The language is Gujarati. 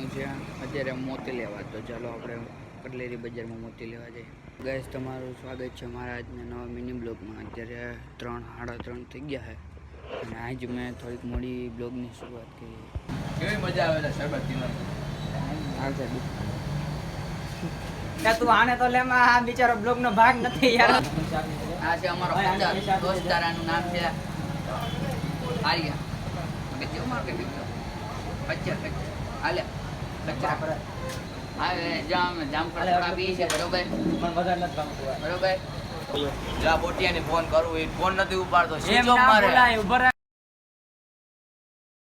જવાની છે અત્યારે મોતી લેવા, તો ચાલો આપણે કટલેરી બજારમાં મોતી લેવા જઈએ. ગાઈસ, તમારું સ્વાગત છે મારા આજના નવા મિની બ્લોગમાં. અત્યારે 3:30 થઈ ગયા છે અને આજ મેં થોડીક મોડી બ્લોગની શરૂઆત કરી. કેવી મજા આવે છે શરબત પીવાની? આવશે તું આને તો લેમાં આ બિચારો બ્લોગ નો ભાગ નથી યાર. આ છે અમારો દોસ્તારાનું નામ છે આર્યા. કેટલી ઉંમર કેટલી? 25. હાલે જામફળ પી છે બરોબર. બરોબર. જા બોટિયાને ફોન કરું, એ ફોન નથી ઉપાડતો. એમ ના બોલાય, ઉભા રહે.